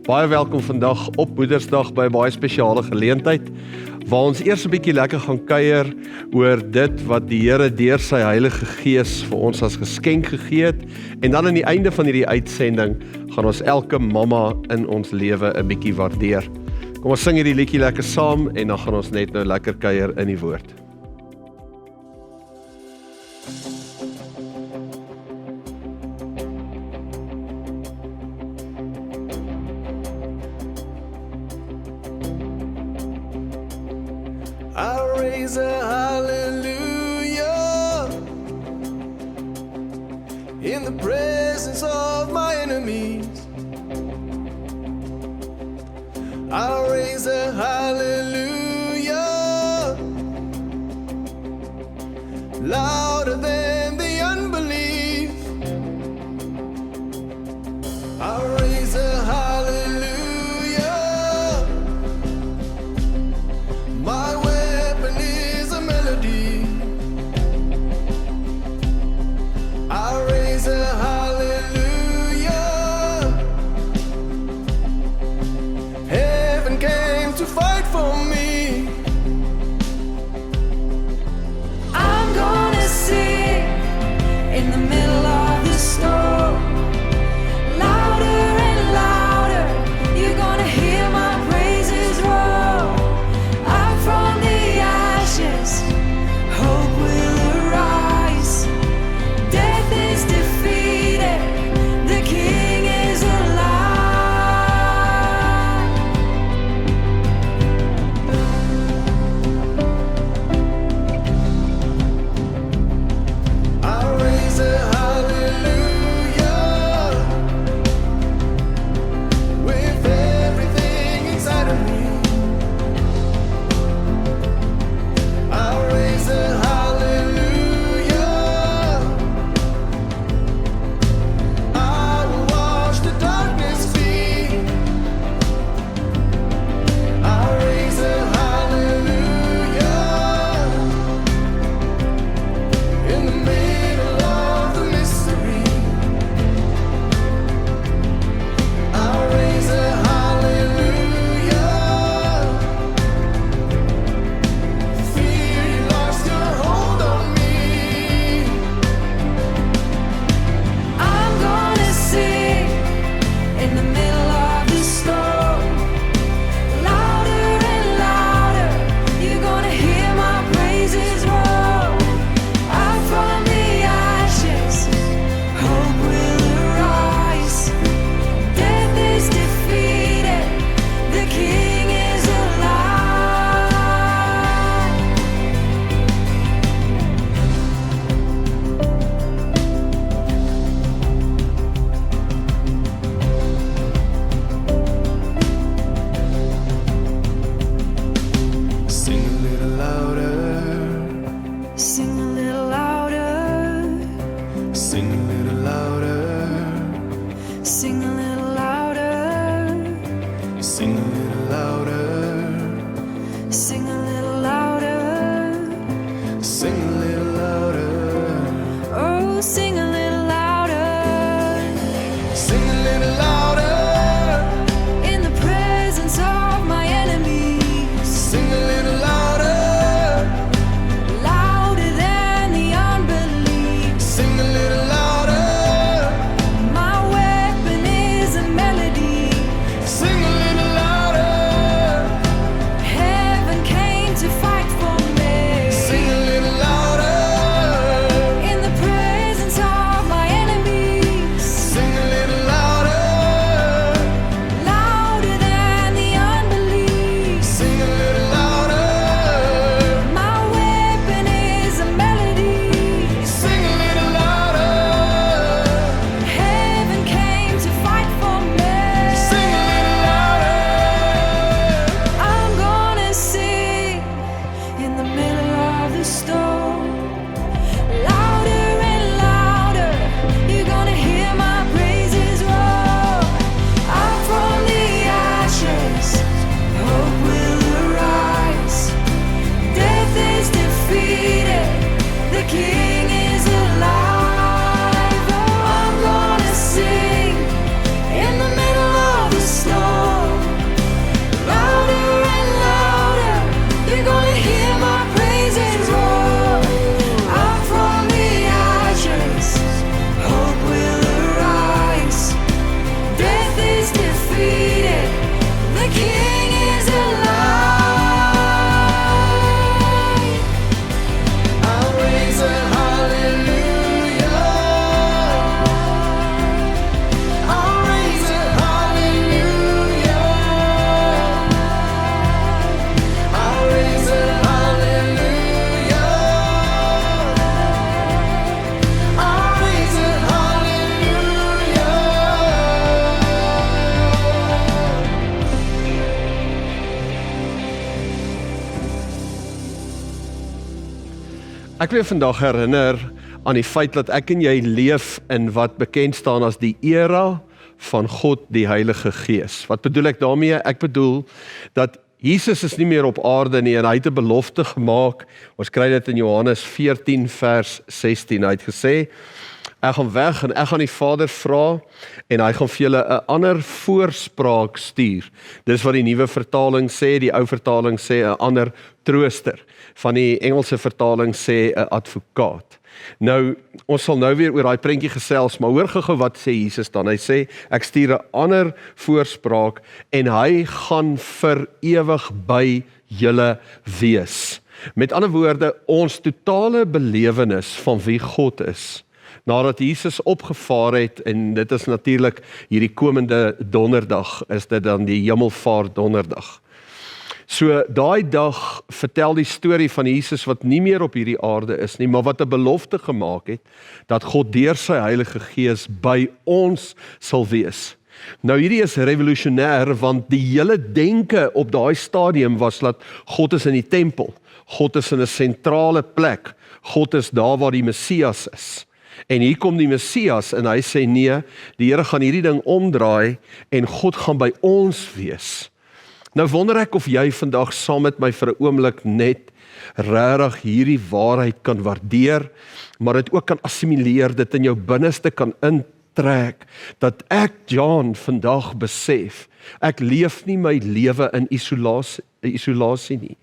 Baie welkom vandag op Moedersdag by 'n baie spesiale geleentheid, waar ons eers 'n bietjie lekker gaan kuier oor dit wat die Here deur sy Heilige Gees vir ons as geskenk gegee het, en dan aan die einde van hierdie uitsending gaan ons elke mamma in ons lewe 'n bietjie waardeer. Kom ons sing hierdie liedjie lekker saam en dan gaan ons net nou lekker kuier in die woord. I'll raise a hallelujah in the presence of my enemies. I'll raise a hallelujah louder than the unbelief. I'll raise a hallelujah. My weapon is a melody. I'll raise a hallelujah. Heaven came to fight for Ek wil vandag herinner aan die feit dat ek en jy leef in wat bekend staan as die era van God die Heilige Gees. Wat bedoel ek daarmee? Ek bedoel dat Jesus is nie meer op aarde nie en hy het 'n belofte gemaak. Ons kry dit in Johannes 14 vers 16. Hy het gesê, ek gaan weg en ek gaan die Vader vra en hy gaan vir julle 'n ander voorspraak stuur. Dis wat die nuwe vertaling sê, die ou vertaling sê 'n ander trooster. Van die Engelse vertaling sê 'n advokaat. Nou, ons sal nou weer oor daai prentjie gesels, maar hoor gou wat sê Jesus dan. Hy sê, ek stuur 'n ander voorspraak en hy gaan vir ewig by julle wees. Met ander woorde, ons totale belewenis van wie God is, nadat Jesus opgevaar het, en dit is natuurlik hierdie komende donderdag, is dit dan die Hemelvaart donderdag. So daai dag vertel die storie van Jesus wat nie meer op hierdie aarde is nie, maar wat 'n belofte gemaak het, dat God deur sy Heilige Gees by ons sal wees. Nou hierdie is revolusionêr, want die hele denke op daai stadium was dat God is in die tempel, God is in 'n sentrale plek, God is daar waar die Messias is. En hier kom die Messias en hy sê nee, die Here gaan hierdie ding omdraai en God gaan by ons wees. Nou wonder ek of jy vandag saam met my vir 'n oomblik net regtig hierdie waarheid kan waardeer, maar dit ook kan assimileer, dit in jou binneste kan intrek, dat ek, John, vandag besef, ek leef nie my lewe in isolasie nie.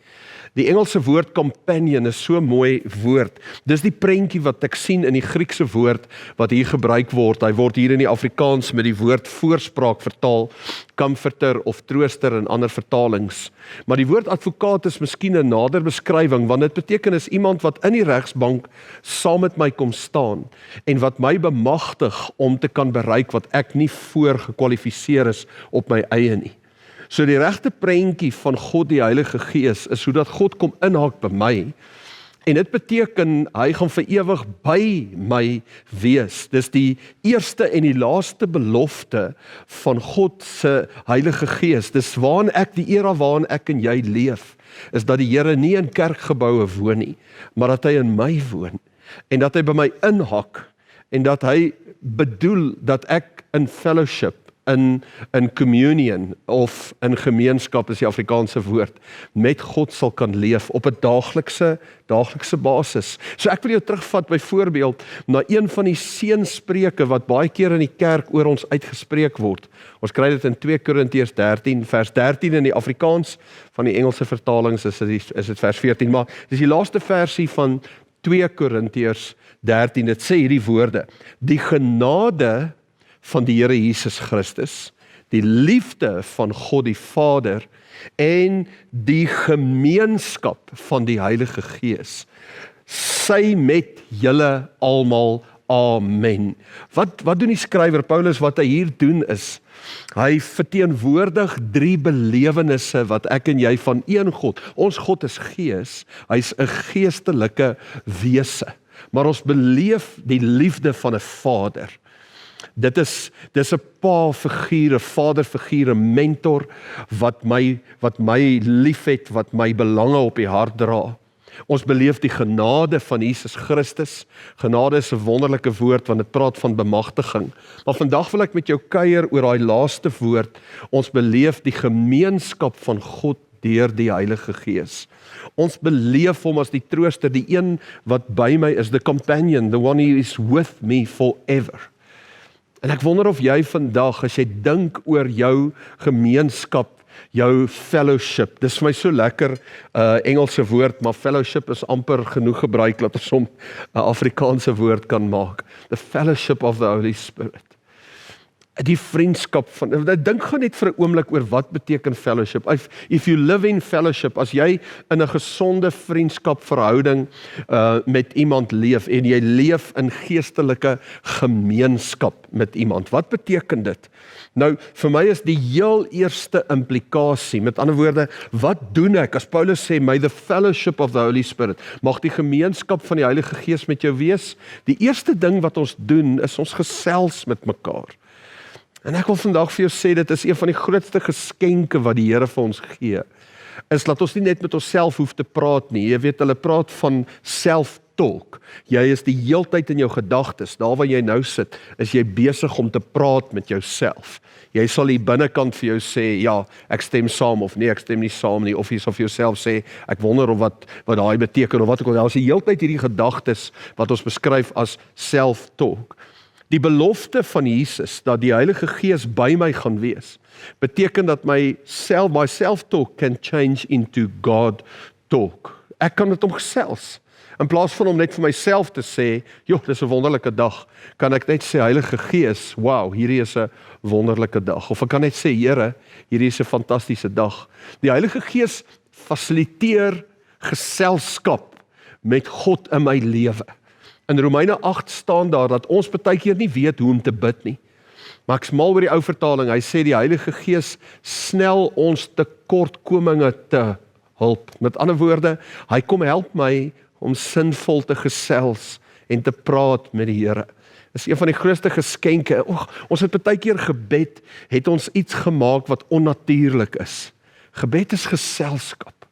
Die Engelse woord companion is so 'n mooi woord. Dis die prentjie wat ek sien in die Griekse woord wat hier gebruik word. Hy word hier in die Afrikaans met die woord voorspraak vertaal, comforter of trooster in ander vertalings. Maar die woord advokaat is miskien 'n nader beskrywing, want dit beteken is iemand wat in die regsbank saam met my kom staan en wat my bemagtig om te kan bereik wat ek nie voor gekwalifiseer is op my eie nie. So die regte prentjie van God die Heilige Gees is hoe dat God kom inhaak by my, en dit beteken hy gaan vir ewig by my wees. Dis die eerste en die laaste belofte van God se Heilige Gees. Dis waarin ek, die era waarin ek en jy leef, is dat die Here nie in kerkgeboue woon nie, maar dat hy in my woon, en dat hy by my inhak, en dat hy bedoel dat ek in fellowship, in communion of in gemeenskap is die Afrikaanse woord, met God sal kan leef op 'n daaglikse basis. So ek wil jou terugvat byvoorbeeld na een van die seënspreuke wat baie keer in die kerk oor ons uitgespreek word. Ons kry dit in 2 Korintiërs 13 vers 13 in die Afrikaans, van die Engelse vertalings is dit vers 14, maar dis die laaste versie van 2 Korintiërs 13, dit sê hierdie woorde: die genade van die Here Jesus Christus, die liefde van God die Vader en die gemeenskap van die Heilige Gees, sy met julle almal, amen. Wat doen die skrywer Paulus? Wat hy hier doen is, hy verteenwoordig 3 belewennisse wat ek en jy van een God, ons God is gees, hy's 'n geestelike wese, maar ons beleef die liefde van 'n Vader. Dis 'n pa-figuur, 'n vaderfiguur, 'n mentor wat my liefhet, wat my belange op die hart dra. Ons beleef die genade van Jesus Christus. Genade is 'n wonderlike woord want dit praat van bemagtiging. Maar vandag wil ek met jou kuier oor daai laaste woord. Ons beleef die gemeenskap van God deur die Heilige Gees. Ons beleef hom as die trooster, die een wat by my is, the companion, the one who is with me forever. En ek wonder of jy vandag, as jy dink oor jou gemeenskap, jou fellowship, dis vir my so lekker Engelse woord, maar fellowship is amper genoeg gebruik, dat ons hom 'n Afrikaanse woord kan maak. The fellowship of the Holy Spirit. Die vriendskap van, dink gaan net vir 'n oomblik oor wat beteken fellowship. If you live in fellowship, as jy in 'n gesonde vriendskap verhouding met iemand leef, en jy leef in geestelike gemeenskap met iemand, wat beteken dit? Nou, vir my is die heel eerste implikasie, met ander woorde, wat doen ek, as Paulus sê, may the fellowship of the Holy Spirit, mag die gemeenskap van die Heilige Gees met jou wees, die eerste ding wat ons doen, is ons gesels met mekaar. En ek wil vandag vir jou sê, dit is een van die grootste geskenke wat die Here vir ons gee, is dat ons nie net met onsself hoef te praat nie. Jy weet, hulle praat van self-talk. Jy is die heeltyd in jou gedagtes, daar waar jy nou sit, is jy besig om te praat met jouself. Jy sal die binnekant vir jou sê, ja, ek stem saam, of nee, ek stem nie saam nie, of jy sal vir jouself sê, ek wonder of wat daai beteken, of wat ook al. Daar is die heeltyd hierdie gedagtes, wat ons beskryf as self-talk. Die belofte van Jesus, dat die Heilige Gees by my gaan wees, beteken dat my self-talk can change into God talk. Ek kan met hom gesels. In plaas van om net vir myself te sê, joh, dis 'n wonderlike dag, kan ek net sê, Heilige Gees, wow, hierdie is 'n wonderlike dag. Of ek kan net sê, Here, hierdie is 'n fantastiese dag. Die Heilige Gees fasiliteer geselskap met God in my lewe. In Romeine 8 staan daar dat ons baie keer nie weet hoe om te bid nie. Maar ek smal oor die ou vertaling, hy sê die Heilige Gees snel ons tekortkominge te hulp. Met ander woorde, hy kom help my om sinvol te gesels en te praat met die Here. Dis een van die grootste geskenke. Ons het baie keer gebed, het ons iets gemaak wat onnatuurlik is. Gebed is geselskap.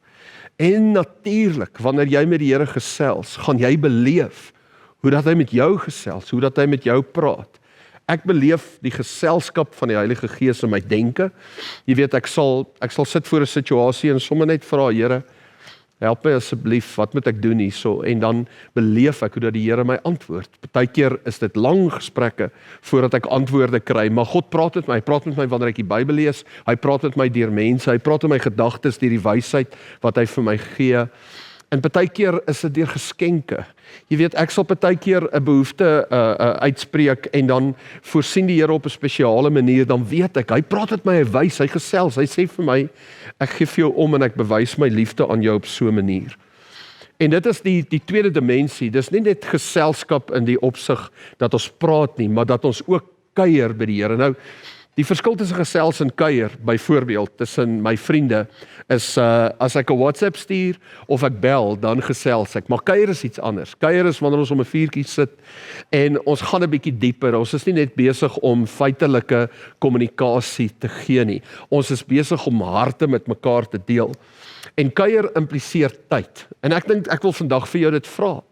En natuurlik, wanneer jy met die Here gesels, gaan jy beleef hoe dat hy met jou gesels, hoe dat hy met jou praat. Ek beleef die geselskap van die Heilige Gees in my denke. Jy weet, ek sal sit voor 'n situasie en sommer net vra, Here, help my asseblief, wat moet ek doen hierso? En dan beleef ek hoe dat die Here my antwoord. Partykeer is dit lang gesprekke voordat ek antwoorde kry, maar God praat met my. Hy praat met my wanneer ek die Bybel lees. Hy praat met my deur mense. Hy praat in my gedagtes deur die wysheid wat hy vir my gee. En partykeer is dit deur geskenke. Jy weet, ek sal partykeer 'n behoefte uitspreek en dan voorsien die Here op 'n spesiale manier, dan weet ek, hy praat met my, hy wys, hy gesels, hy sê vir my, ek gee vir jou om en ek bewys my liefde aan jou op so 'n manier. En dit is die tweede dimensie, dis nie net geselskap in die opsig dat ons praat nie, maar dat ons ook kuier by die Here. Nou, die verskil tussen gesels en kuier, byvoorbeeld tussen my vriende, is as ek 'n WhatsApp stuur of ek bel, dan gesels ek. Maar kuier is iets anders. Kuier is wanneer ons om 'n vuurtjie sit en ons gaan 'n bietjie dieper. Ons is nie net besig om feitelike kommunikasie te gee nie. Ons is besig om harte met mekaar te deel. En kuier impliseer tyd. En ek dink ek wil vandag vir jou dit vra.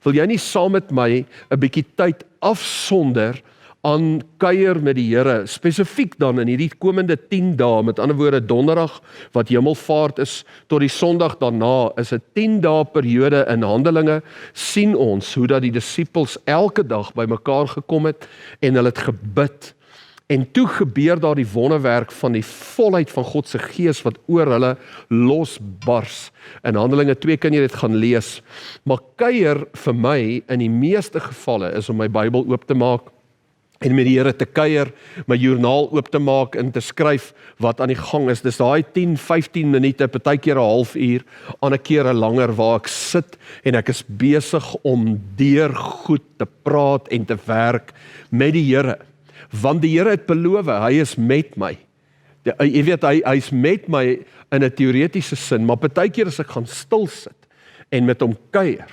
Wil jy nie saam met my 'n bietjie tyd afsonder aan kuier met die Here, spesifiek dan in hierdie komende 10 dae, met ander woorde donderdag wat Hemelvaart is, tot die Sondag daarna, is 'n 10 dae periode in Handelinge, sien ons hoe dat die disippels elke dag by mekaar gekom het en hulle het gebid. En toe gebeur daar die wonderwerk van die volheid van God se Gees wat oor hulle losbars. In Handelinge 2 kan jy dit gaan lees. Maar kuier vir my in die meeste gevalle is om my Bybel oop te maak en met die Here te kuier, my joernaal oop te maak en te skryf wat aan die gang is. Dis daai 10-15 minute, partykeer 'n halfuur, ander keer langer waar ek sit en ek is besig om deur goed te praat en te werk met die Here. Want die Here het beloof, hy is met my. Jy weet, hy is met my in 'n teoretiese sin, maar partykeer as ek gaan stil sit en met hom kuier,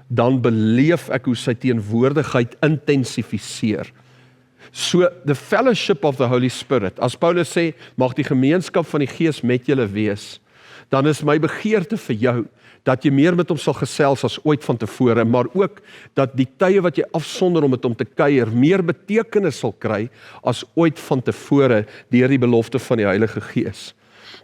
dan beleef ek hoe sy teenwoordigheid intensifiseer. So, the fellowship of the Holy Spirit, as Paulus sê, mag die gemeenskap van die Gees met julle wees, dan is my begeerte vir jou, dat jy meer met hom sal gesels as ooit van tevore, maar ook dat die tye wat jy afsonder om met hom te kuier, meer betekenis sal kry as ooit van tevore deur die belofte van die Heilige Gees.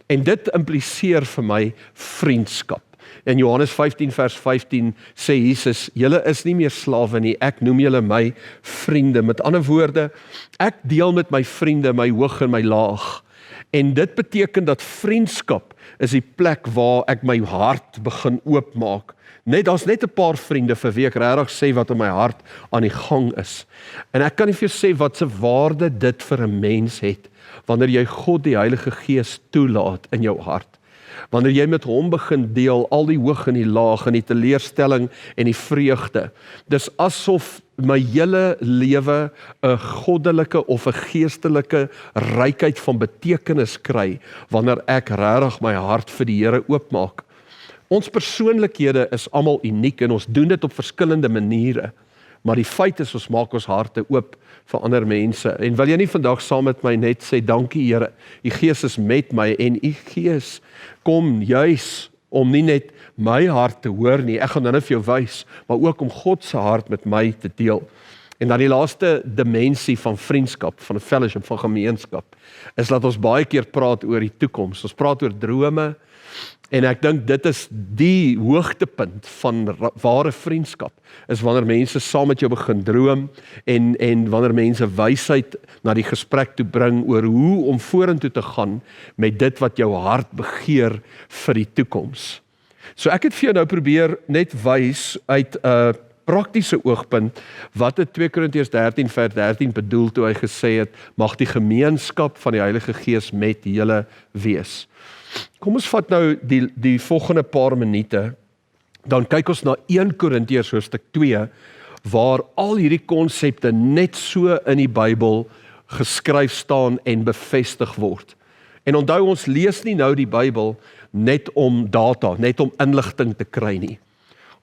En dit impliseer vir my vriendskap. In Johannes 15 vers 15 sê Jesus, julle is nie meer slawe nie, ek noem julle my vriende. Met ander woorde, ek deel met my vriende my hoog en my laag. En dit beteken dat vriendskap is die plek waar ek my hart begin oopmaak. Daar's net 'n paar vriende vir wie ek regtig sê wat in my hart aan die gang is. En ek kan nie vir jou sê wat se waarde dit vir 'n mens het, wanneer jy God die Heilige Gees toelaat in jou hart. Wanneer jy met hom begin deel, al die hoog en die laag, en die teleurstelling en die vreugde. Dis asof my hele lewe 'n goddelike of 'n geestelike rykheid van betekenis kry, wanneer ek regtig my hart vir die Here oopmaak. Ons persoonlikhede is almal uniek en ons doen dit op verskillende maniere. Maar die feit is, ons maak ons harte oop vir ander mense. En wil jy nie vandag saam met my net sê, dankie Here, U Gees is met my en U Gees kom juis om nie net my hart te hoor nie, ek gaan nou vir jou wys, maar ook om God se hart met my te deel. En dan die laaste dimensie van vriendskap, van 'n fellowship, van gemeenskap, is dat ons baie keer praat oor die toekoms. Ons praat oor drome, en ek dink dit is die hoogtepunt van ware vriendskap, is wanneer mense saam met jou begin droom, en wanneer mense wysheid na die gesprek toe bring oor hoe om vorentoe te gaan met dit wat jou hart begeer vir die toekoms. So ek het vir jou nou probeer net wys uit 'n praktiese oogpunt wat het 2 Korintiërs 13 vers 13 bedoel toe hy gesê het, mag die gemeenskap van die Heilige Gees met julle wees. Kom ons vat nou die volgende paar minute, dan kyk ons na 1 Korintiërs hoofstuk 2, waar al hierdie konsepte net so in die Bybel geskryf staan en bevestig word. En onthou, ons lees nie nou die Bybel net om data, net om inligting te kry nie.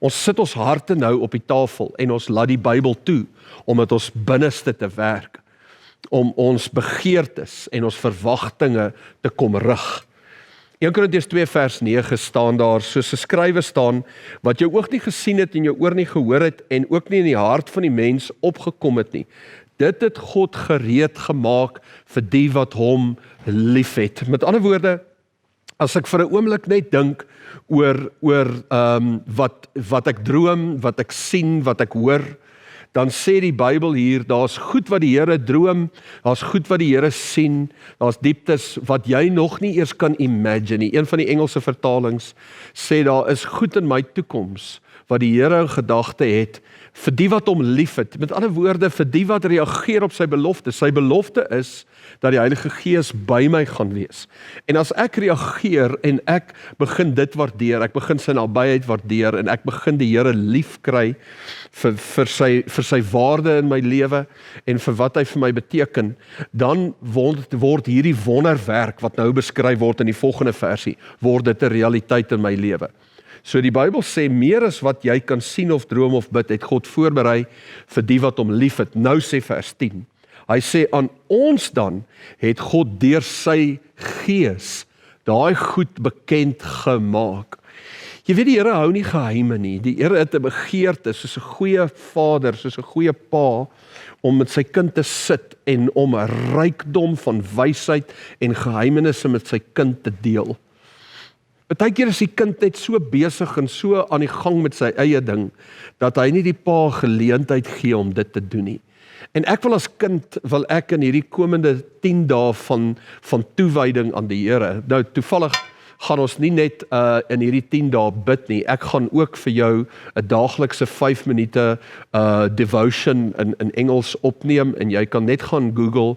Ons sit ons harte nou op die tafel en ons laat die Bybel toe, omdat ons binneste te werk, om ons begeertes en ons verwagtinge te kom rig. 1 Korintiërs 2 vers 9 staan daar, soos geskrywe staan, wat jou oog nie gesien het en jou oor nie gehoor het en ook nie in die hart van die mens opgekom het nie. Dit het God gereed gemaak vir die wat hom liefhet. Met ander woorde, as ek vir 'n oomblik net dink oor wat ek droom, wat ek sien, wat ek hoor, dan sê die Bybel hier, daar's goed wat die Here droom, daar's goed wat die Here sien, daar's dieptes wat jy nog nie eers kan imagine nie. Een van die Engelse vertalings sê daar is goed in my toekoms wat die Here in gedagte het vir die wat hom liefhet. Met ander woorde, vir die wat reageer op sy belofte. Sy belofte is dat die Heilige Gees by my gaan wees. En as ek reageer en ek begin dit waardeer, ek begin sy nabyheid waardeer en ek begin die Here lief kry vir sy waarde in my lewe en vir wat hy vir my beteken, dan word hierdie wonderwerk wat nou beskryf word in die volgende versie, word dit 'n realiteit in my lewe. So die Bybel sê, meer as wat jy kan sien of droom of bid, het God voorberei vir die wat hom liefhet. Nou sê vers 10, hy sê, aan ons dan het God deur sy Gees daai goed bekend gemaak. Jy weet, die Here hou nie geheime nie. Die Here het 'n begeerte, soos 'n goeie vader, soos 'n goeie pa, om met sy kind te sit en om 'n rykdom van wysheid en geheimenisse met sy kind te deel. Partykeer is die kind net so besig en so aan die gang met sy eie ding, dat hy nie die pa geleentheid gee om dit te doen nie. En ek wil as kind, wil ek in hierdie komende 10 dae van toewyding aan die Here, nou toevallig gaan ons nie net in hierdie 10 dae bid nie, ek gaan ook vir jou 'n daaglikse 5 minute devotion in Engels opneem, en jy kan net gaan Google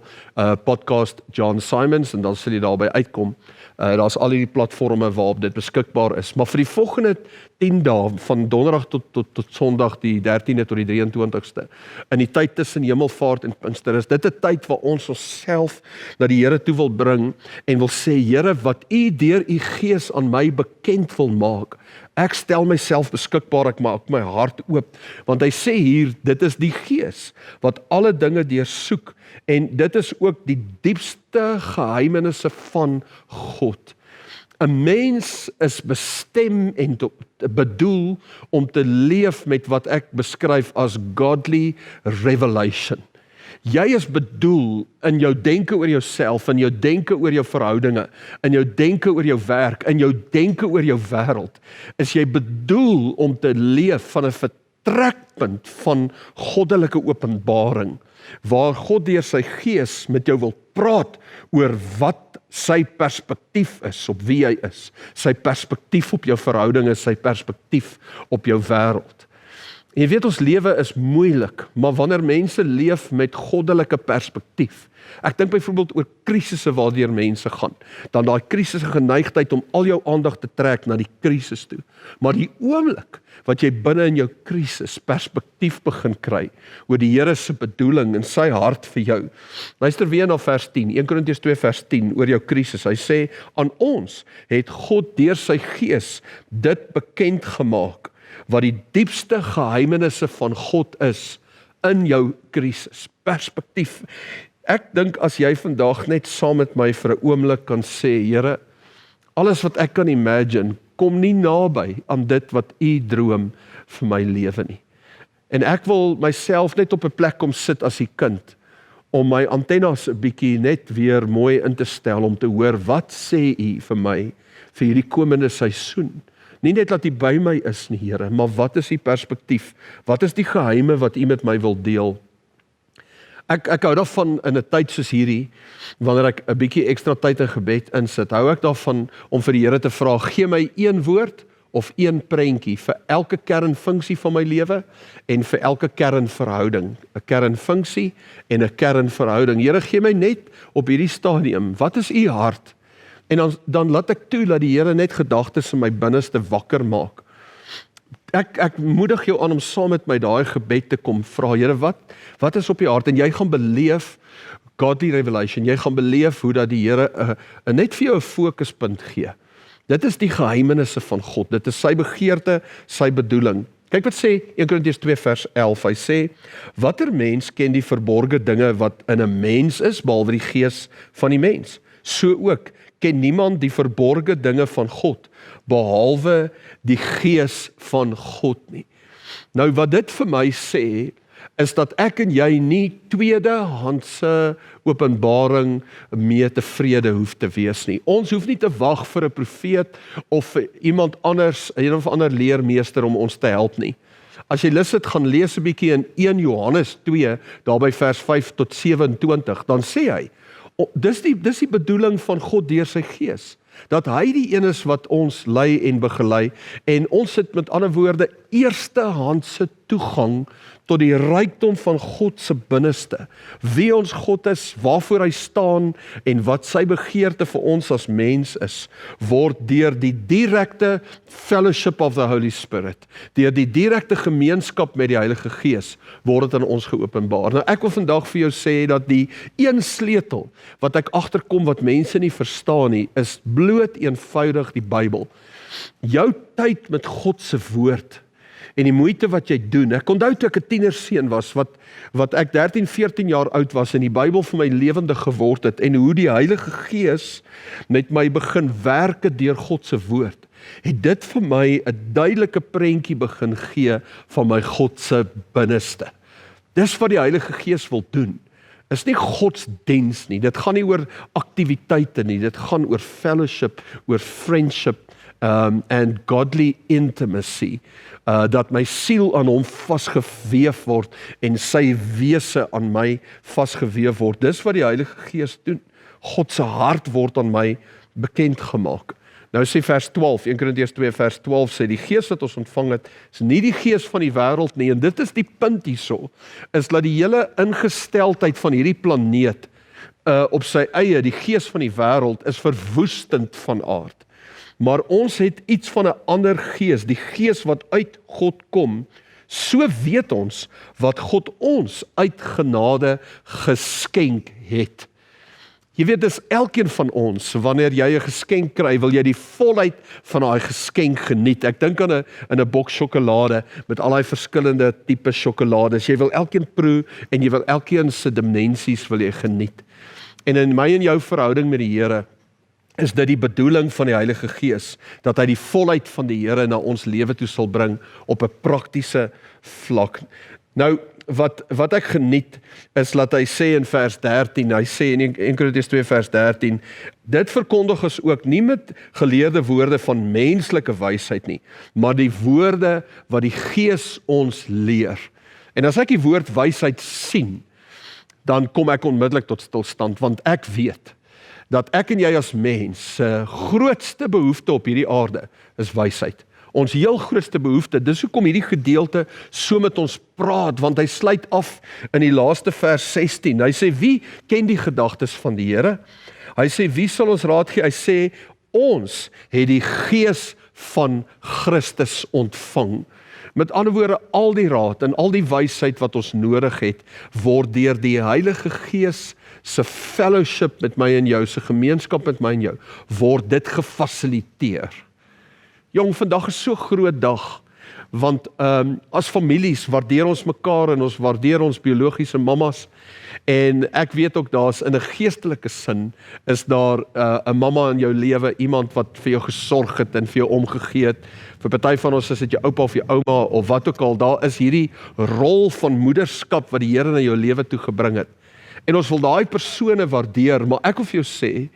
podcast John Simons, en dan sal jy daarby uitkom. Daar's al die platforme waarop dit beskikbaar is. Maar vir die volgende 10 dae, van donderdag tot Sondag, die 13de tot die 23ste, in die tyd tussen Hemelvaart en Pinkster, is dit 'n tyd waar ons onsself na die Here toe wil bring, en wil sê, Here, wat U deur U Gees aan my bekend wil maak, ek stel myself beskikbaar, ek maak my hart oop, want hy sê hier, dit is die Gees, wat alle dinge deursoek, en dit is ook die diepste geheimenisse van God. 'n Mens is bestem en bedoel om te leef met wat ek beskryf as godly revelation. Jy is bedoel in jou denke oor jouself, in jou denke oor jou verhoudinge, in jou denke oor jou werk, in jou denke oor jou wêreld, is jy bedoel om te leef van 'n vertrekpunt van goddelike openbaring, waar God deur sy Gees met jou wil praat oor wat sy perspektief is op wie hy is, sy perspektief op jou verhoudinge, sy perspektief op jou wêreld. En jy weet, ons lewe is moeilik, maar wanneer mense leef met goddelike perspektief, ek dink byvoorbeeld oor krisisse waardeur mense gaan, dan daai krisis geneigtheid om al jou aandag te trek na die krisis toe. Maar die oomblik wat jy binne in jou krisis perspektief begin kry oor die Here se bedoeling en sy hart vir jou. Luister weer na vers 10, 1 Korintiërs 2 vers 10 oor jou krisis. Hy sê, aan ons het God deur sy Gees dit bekend gemaak, wat die diepste geheimenisse van God is in jou krisis. Perspektief. Ek dink as jy vandag net saam met my vir 'n oomblik kan sê, Here, alles wat ek kan imagine, kom nie naby aan dit wat U droom vir my lewe nie. En ek wil myself net op 'n plek kom sit as die kind, om my antennes 'n bietjie net weer mooi in te stel, om te hoor, wat sê U vir my, vir hierdie komende seisoen? Nie net dat U by my is nie, Here, maar wat is die perspektief? Wat is die geheime wat U met my wil deel? Ek hou daarvan in 'n tyd soos hierdie, wanneer ek 'n bietjie ekstra tyd in gebed insit, hou ek daarvan om vir die Here te vra, gee my een woord of een prentjie vir elke kernfunksie van my lewe en vir elke kernverhouding. 'n Kernfunksie en 'n kernverhouding. Here, gee my net op hierdie stadium, wat is U hart? En dan laat ek toe dat die Here net gedagtes in my binneste wakker maak. Ek moedig jou aan om saam met my daai gebed te kom vra, Here, wat is op die hart? En jy gaan beleef godly revelation. Jy gaan beleef hoe dat die Here net vir jou 'n fokuspunt gee. Dit is die geheimenisse van God. Dit is sy begeerte, sy bedoeling. Kyk wat sê 1 Korintiërs 2 vers 11. Hy sê, watter mens ken die verborgde dinge wat in 'n mens is, behalwe die gees van die mens? So ook ken niemand die verborgde dinge van God, behalwe die gees van God nie. Nou wat dit vir my sê, is dat ek en jy nie tweedehandse openbaring mee tevrede hoef te wees nie. Ons hoef nie te wag vir 'n profeet of vir iemand anders, een of ander leermeester om ons te help nie. As jy lus het, gaan lees 'n bietjie in 1 Johannes 2, daarby vers 5 tot 27, dan sê hy, dis die bedoeling van God deur sy gees, dat hy die een is wat ons lei en begelei, en ons het met ander woorde eerstehandse toegang tot die rykdom van God se binneste, wie ons God is, waarvoor hy staan, en wat sy begeerte vir ons as mens is, word deur die direkte fellowship of the Holy Spirit, deur die direkte gemeenskap met die Heilige Gees, word dit aan ons geopenbaar. Nou ek wil vandag vir jou sê dat die een sleutel, wat ek agterkom wat mense nie verstaan nie, is bloot eenvoudig die Bybel. Jou tyd met God se woord, en die moeite wat jy doen. Ek onthou toe ek 'n tienerseun was, wat ek 13, 14 jaar oud was, en die Bybel vir my lewendig geword het, en hoe die Heilige Gees met my begin werke deur God se woord, het dit vir my 'n duidelike prentjie begin gee van my God se binneste. Dis wat die Heilige Gees wil doen. Is nie godsdiens nie, dit gaan nie oor aktiwiteite nie, dit gaan oor fellowship, oor friendship, and godly intimacy, dat my siel aan hom vasgeweef word en sy wese aan my vasgeweef word. Dis wat die Heilige Gees doen. God se hart word aan my bekend gemaak. Nou sê vers 12, 1 Korintiërs 2 vers 12 sê, die gees wat ons ontvang het, is nie die gees van die wêreld nie, en dit is die punt hierso, is dat die hele ingesteldheid van hierdie planeet, op sy eie, die gees van die wêreld, is verwoestend van aard. Maar ons het iets van 'n ander gees, die gees wat uit God kom, so weet ons wat God ons uit genade geskenk het. Jy weet, dis elkeen van ons, wanneer jy 'n geskenk kry, wil jy die volheid van daai geskenk geniet. Ek dink aan 'n boks sjokolade met al daai verskillende tipe sjokolades. Jy wil elkeen proe en jy wil elkeen se dimensies wil jy geniet. En in my en jou verhouding met die Here is dit die bedoeling van die Heilige Gees, dat hy die volheid van die Here na ons lewe toe sal bring op 'n praktiese vlak. Nou, wat ek geniet, is dat hy sê in vers 13, hy sê in 1 Korintiërs 2 vers 13, dit verkondig ons ook nie met geleerde woorde van menslike wysheid nie, maar die woorde wat die Gees ons leer. En as ek die woord wysheid sien, dan kom ek onmiddellik tot stilstand, want ek weet, dat ek en jy as mens se grootste behoefte op hierdie aarde is wysheid. Ons heel grootste behoefte, dis hoekom hierdie gedeelte so met ons praat, want hy sluit af in die laaste vers 16. Hy sê, wie ken die gedagtes van die Here? Hy sê, wie sal ons raad gee? Hy sê, ons het die Gees van Christus ontvang. Met ander woorde, al die raad en al die wysheid wat ons nodig het, word deur die Heilige Gees se fellowship met my en jou, se gemeenskap met my en jou, word dit gefasiliteer. Jong, vandag is so 'n groot dag, Want as families waardeer ons mekaar en ons waardeer ons biologiese mammas. En ek weet ook daar's in 'n geestelike sin is daar 'n mamma in jou lewe, iemand wat vir jou gesorg het en vir jou omgegee het. Vir party van ons is dit jou oupa of jou ouma of wat ook al, daar is hierdie rol van moederskap wat die Here na jou lewe toe gebring het. En ons wil daai persone waardeer, maar ek wil vir jou sê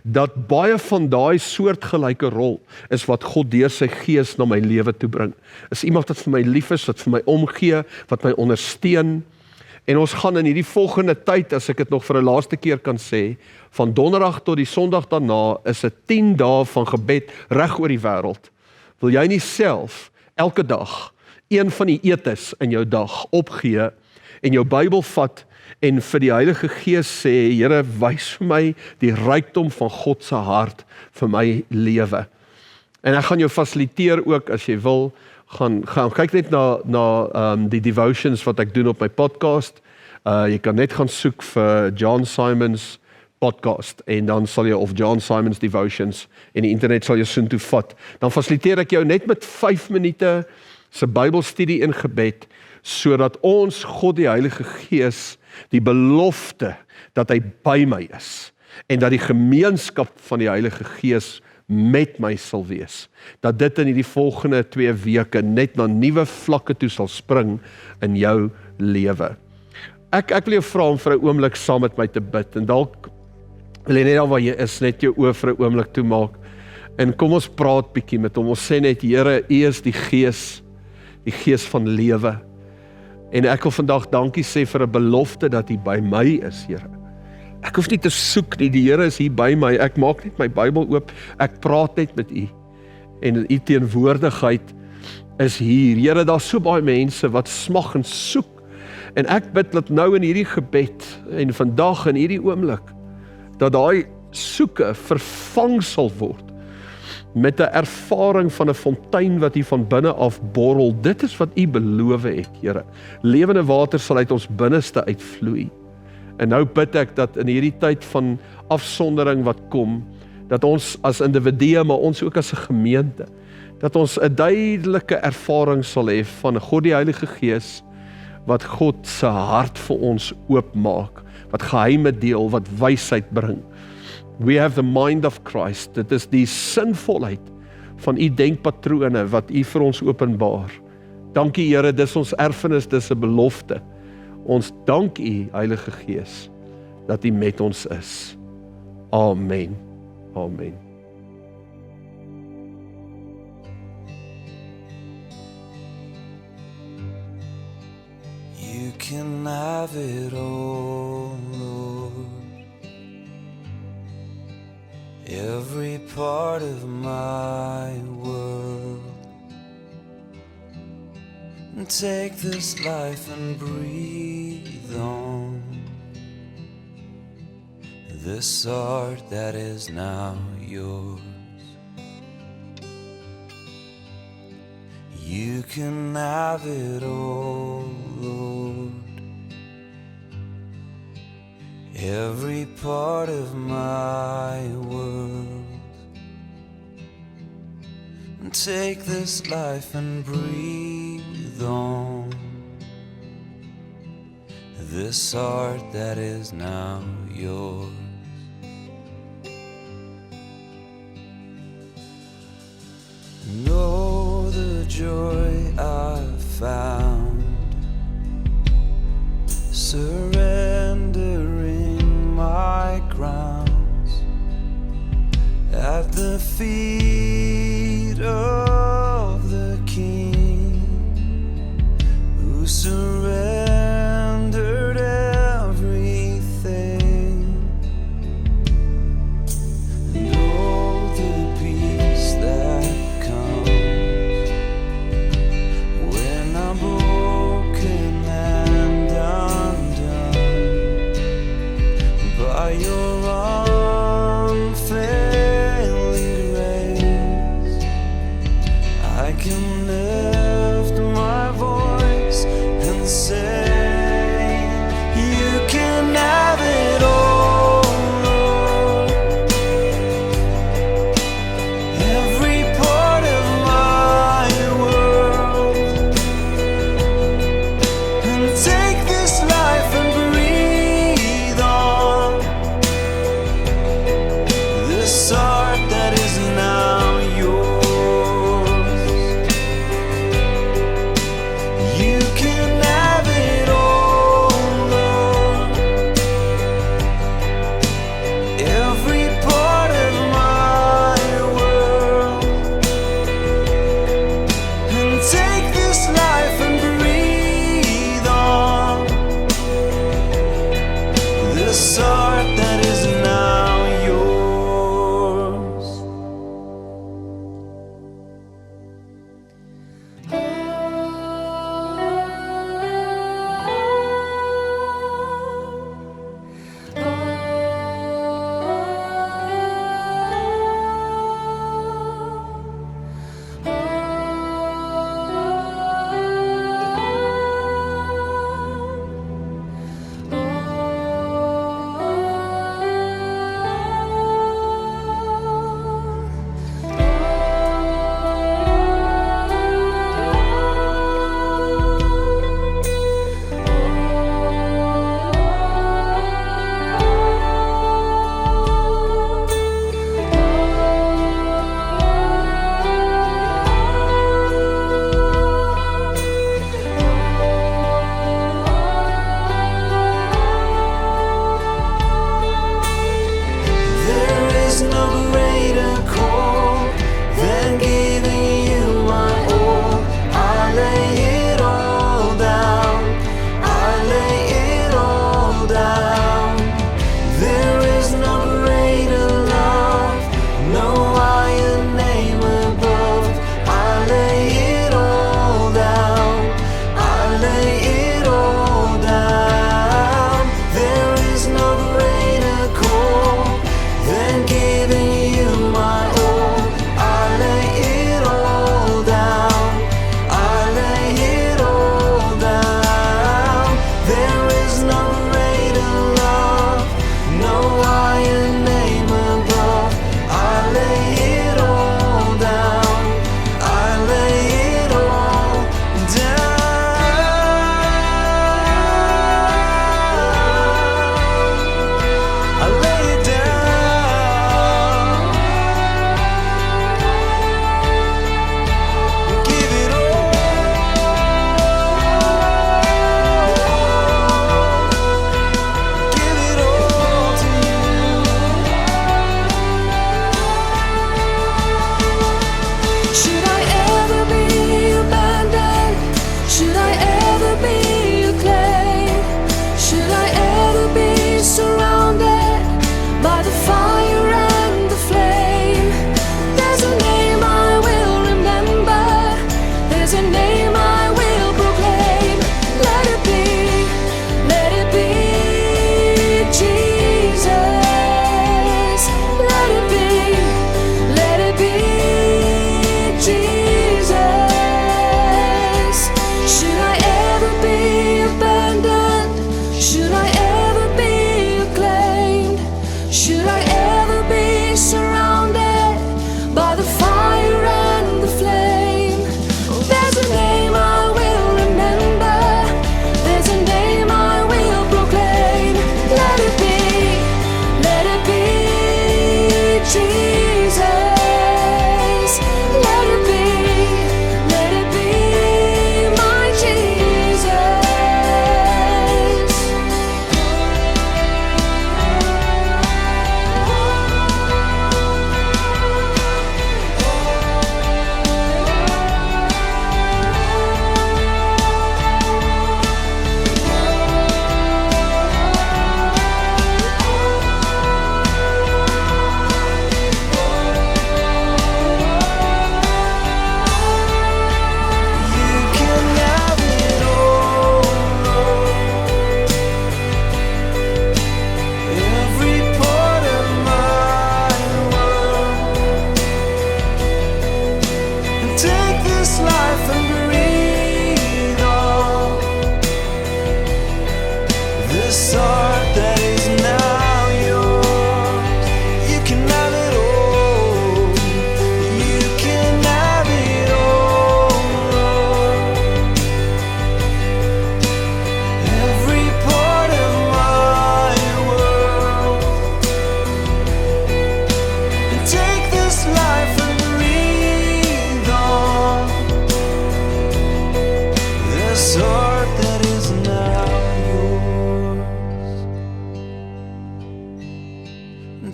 dat baie van daai soortgelyke rol is wat God deur sy gees na my lewe toe bring. Is iemand wat vir my lief is, wat vir my omgee, wat my ondersteun. En ons gaan in hierdie volgende tyd, as ek dit nog vir 'n laaste keer kan sê, van donderdag tot die sonderdag daarna, is dit 10 dae van gebed reg oor die wêreld. Wil jy nie self elke dag een van die etes in jou dag opgee en jou Bybel vat en vir die Heilige Gees sê, Here, wys vir my die rykdom van God se hart vir my lewe. En ek gaan jou fasiliteer ook as jy wil, gaan kyk net na die devotions wat ek doen op my podcast. Jy kan net gaan soek vir John Simons podcast en dan sal jy of John Simons devotions en die internet sal jy soontoe vat. Dan fasiliteer ek jou net met 5 minute se Bybelstudie en gebed sodat ons God die Heilige Gees die belofte dat hy by my is en dat die gemeenskap van die Heilige Gees met my sal wees, dat dit in die volgende 2 weke net na nuwe vlakke toe sal spring in jou lewe. Ek wil jou vra om vir 'n oomblik saam met my te bid, en dalk wil jy net daar waar jy is, net jou oë vir 'n oomblik toemaak, en kom ons praat bietjie met hom, ons sê net, Here, U is die Gees van lewe, en ek wil vandag dankie sê vir 'n belofte dat U by my is, Here. Ek hoef nie te soek nie, die Here is hier by my, ek maak net my Bybel oop, ek praat net met U, en U teenwoordigheid is hier. Here, daar's so baie mense wat smag en soek, en ek bid dat nou in hierdie gebed, en vandag in hierdie oomblik, dat daai soeke vervang sal word, met 'n ervaring van 'n fontein wat U van binne af borrel. Dit is wat U beloof het, Here. Lewende water sal uit ons binneste uitvloei. En nou bid ek dat in hierdie tyd van afsondering wat kom, dat ons as individue, maar ons ook as 'n gemeente, dat ons 'n duidelike ervaring sal hê van God die Heilige Gees, wat God se hart vir ons oopmaak, wat geheime deel, wat wysheid bring. We have the mind of Christ. Dit is die sinvolheid van U denkpatrone wat U vir ons openbaar. Dankie Here, dis ons erfenis, dis 'n belofte. Ons dank U, Heilige Gees, dat U met ons is. Amen. Amen. You can have it all, Lord. Every part of my world. And take this life and breathe on this art that is now yours. You can have it all, Lord. Every part of my world. And take this life and breathe on this art that is now yours. Know the joy I've found, surrendering my crowns at the feet of the King, who surrendered everything. And all the peace that comes when I'm broken and undone by your unfailing grace. I can lift my voice and say, you can have it all, Lord. Every part of my world. this heart that is now yours.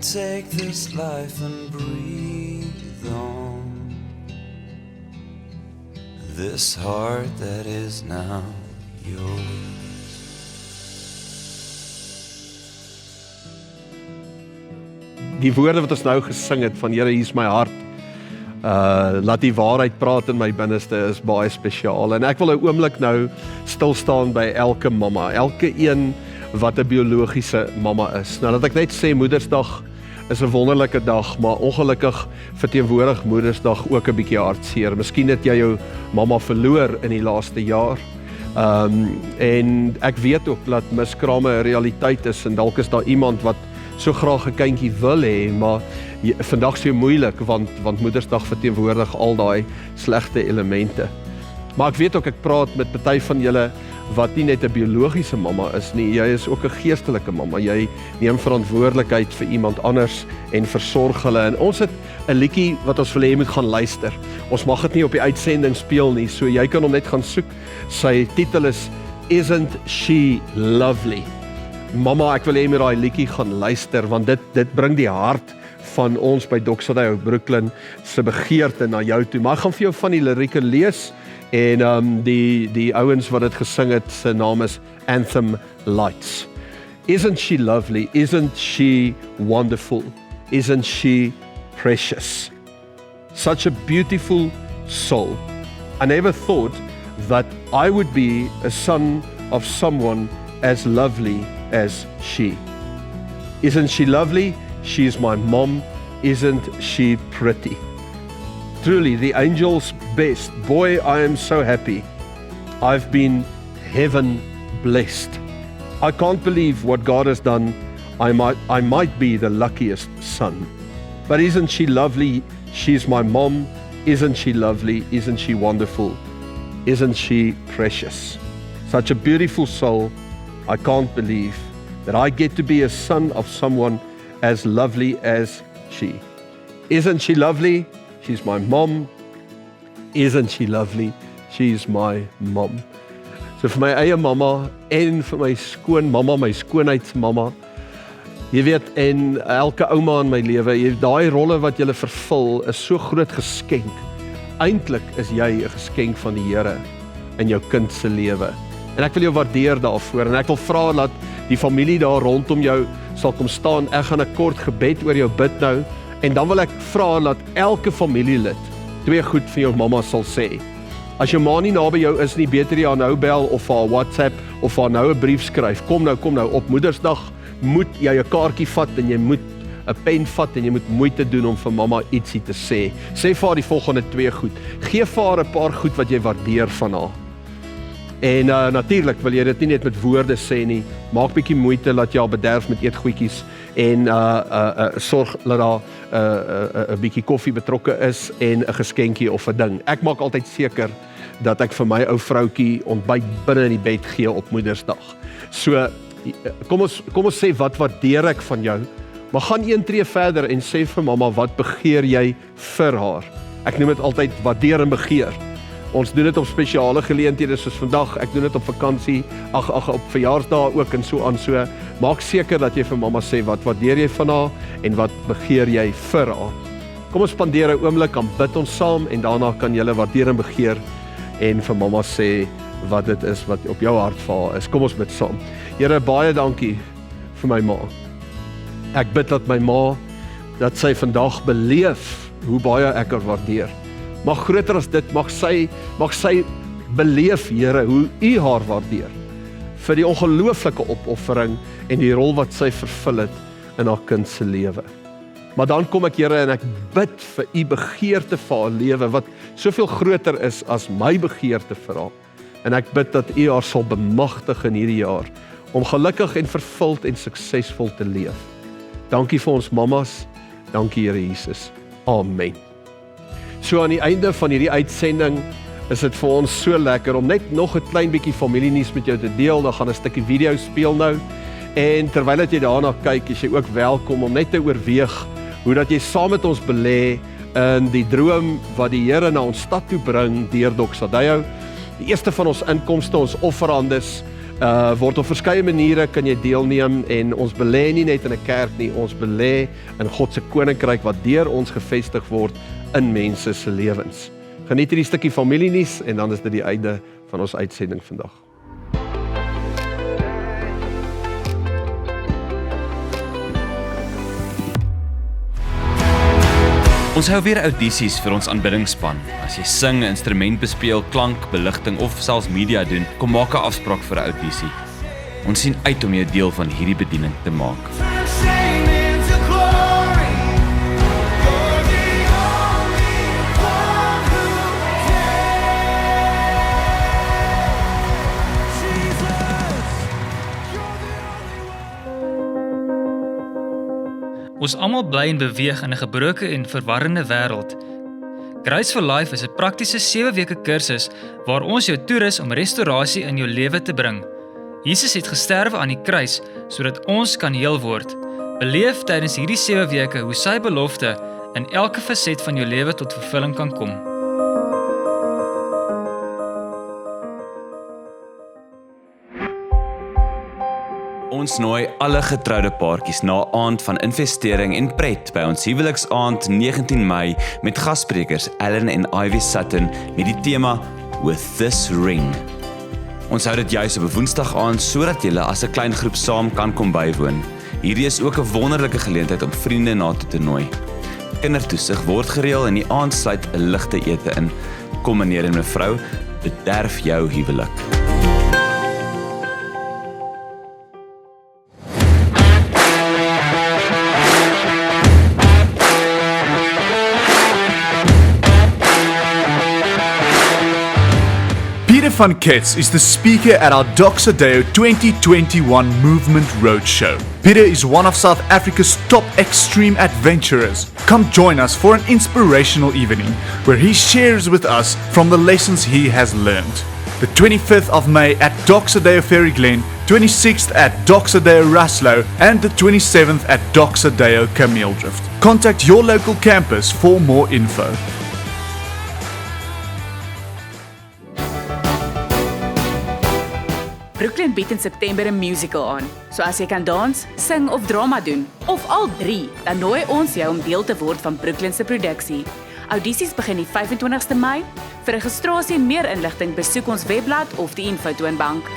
Take this life and breathe on this heart that is now yours. die woorde wat ons nou gesing het van Here, hier is my hart. Laat die waarheid praat in my binneste is baie spesiaal. En ek wil 'n oomblik nou stil staan by elke mamma, elke een wat 'n biologiese mamma is. Nou laat ek net sê, Moedersdag is 'n wonderlike dag, maar ongelukkig verteenwoordig Moedersdag ook 'n bietjie hartseer. Miskien het jy jou mamma verloor in die laaste jaar. En ek weet ook dat miskrame 'n realiteit is en dalk is daar iemand wat so graag 'n kindjie wil hê, maar vandag is dit moeilik want Moedersdag verteenwoordig al daai slegte elemente. Maar ek weet ook, ek praat met party van julle wat nie net 'n biologiese mamma is nie, jy is ook 'n geestelike mamma. Jy neem verantwoordelikheid vir iemand anders en versorg hulle. En ons het 'n liedjie wat ons wil hê jy moet gaan luister. Ons mag dit nie op die uitsending speel nie, so jy kan hom net gaan soek. Sy titel is Isn't She Lovely? Mamma, ek wil hê jy moet daai liedjie gaan luister, want dit bring die hart van ons by Doxaday Brooklyn se begeerte na jou toe. Maar ek gaan vir jou van die lirieke lees en die ouens wat dit gesing het, se naam is Anthem Lights. Isn't she lovely? Isn't she wonderful? Isn't she precious? Such a beautiful soul. I never thought that I would be a son of someone as lovely as she. Isn't she lovely? She's my mom. Isn't she pretty? Truly, the angel's best. Boy, I am so happy. I've been heaven blessed. I can't believe what God has done. I might be the luckiest son. But isn't she lovely? She's my mom. Isn't she lovely? Isn't she wonderful? Isn't she precious? Such a beautiful soul. I can't believe that I get to be a son of someone as lovely as she. Isn't she lovely? She's my mom. Isn't she lovely? She's my mom. So vir my eie mamma en vir my skoonmamma, my skoonheidsmamma. Jy weet, en elke ouma in my lewe, daai rolle wat jy vervul is so groot geskenk. Eintlik is jy 'n geskenk van die Here in jou kind se lewe. En ek wil jou waardeer daarvoor en ek wil vra dat die familie daar rondom jou sal kom staan. Ek gaan 'n kort gebed oor jou bid nou en dan wil ek vra dat elke familielid twee goed vir jou mamma sal sê. As jou ma nie naby jou is nie, beter jy haar nou bel of haar WhatsApp of haar nou 'n brief skryf. Kom nou op Moedersdag moet jy 'n kaartjie vat en jy moet 'n pen vat en jy moet moeite doen om vir mamma ietsie te sê. Sê vir haar die volgende twee goed. Geef vir haar 'n paar goed wat jy waardeer van haar. En natuurlik wil jy dit nie net met woorde sê nie. Maak bietjie moeite dat jy haar bederf met eetgoedjies en sorg dat daar 'n bietjie koffie betrokke is en 'n geskenkie of 'n ding. Ek maak altyd seker dat ek vir my ou vroutjie ontbyt binne in die bed gee op Moedersdag. So kom ons sê wat waardeer ek van jou, maar gaan een tree verder en sê vir mamma wat begeer jy vir haar. Ek noem dit altyd waardeer en begeer. Ons doen dit op spesiale geleenthede soos vandag, ek doen dit op vakansie, op verjaarsdae ook en so aan. So maak seker dat jy vir mamma sê wat waardeer jy van haar en wat begeer jy vir haar. Kom ons spandeer 'n oomblik, dan bid ons saam en daarna kan jy waardeer en begeer en vir mamma sê wat dit is wat op jou hart vir haar is. Kom ons bid saam. Here, baie dankie vir my ma. Ek bid dat my ma, dat sy vandag beleef hoe baie ek haar waardeer. Maar groter as dit, mag sy beleef, Here, hoe U haar waardeer vir die ongelooflike opoffering en die rol wat sy vervul het in haar kind se lewe. Maar dan kom ek, Here, en ek bid vir U begeerte vir haar lewe wat soveel groter is as my begeerte vir haar. En ek bid dat U haar sal bemagtig in hierdie jaar om gelukkig en vervuld en suksesvol te leef. Dankie vir ons mammas. Dankie, Here Jesus. Amen. So aan die einde van hierdie uitsending is dit vir ons so lekker om net nog 'n klein bietjie familienuus met jou te deel. Dan gaan 'n stukkie video speel nou. En terwyl dat jy daarna kyk, is jy ook welkom om net te oorweeg hoe dat jy saam met ons belê in die droom wat die Here na ons stad toe bring deur Doxaday. Die eerste van ons inkomste, ons offerandes, word op verskeie maniere kan jy deelneem en ons belê nie net in 'n kerk nie, ons belê in God se koninkryk wat deur ons gevestig word in mense se lewens. Geniet hierdie stukkie familienuus en dan is dit die einde van ons uitsending vandag. Ons hou weer audisies vir ons aanbiddingsspan. As jy sing, 'n instrument bespeel, klank, beligting of selfs media doen, kom maak 'n afspraak vir 'n audisie. Ons sien uit om jou deel van hierdie bediening te maak. Ons almal bly en beweeg in 'n gebroke en verwarrende wêreld. Grace for Life is 'n praktiese 7 weke kursus waar ons jou toerus om restaurasie in jou lewe te bring. Jesus het gesterwe aan die kruis sodat ons kan heel word. Beleef tydens hierdie 7 weke hoe sy belofte in elke faset van jou lewe tot vervulling kan kom. Ons nooi alle getroude paartjies na 'n aand van investering en pret by ons huweliksaand 19 Mei met gassprekers Ellen en Ivy Sutton met die tema With This Ring. Ons hou dit juis op 'n Woensdag aand sodat julle as 'n klein groep saam kan kom bywoon. Hierdie is ook 'n wonderlike geleentheid om vriende na toe te nooi. Kindertoesig word gereël en die aand sluit 'n ligte ete in. Kom meneer en mevrou, bederf jou huwelik. Peter van Kets is the speaker at our Doxa Deo 2021 Movement Roadshow. Peter is one of South Africa's top extreme adventurers. Come join us for an inspirational evening where he shares with us from the lessons he has learned. The 25th of May at Doxa Deo Ferry Glen, 26th at Doxa Deo Raslow, and the 27th at Doxa Deo Kameeldrift. Contact your local campus for more info. Brooklyn bied in September 'n musical aan. So as jy kan dans, sing of drama doen, of al 3, dan nooi ons jou om deel te word van Brooklyn se produksie. Audisies begin die 25ste Mei. Vir registrasie en meer inligting besoek ons webblad of die infotoonbank.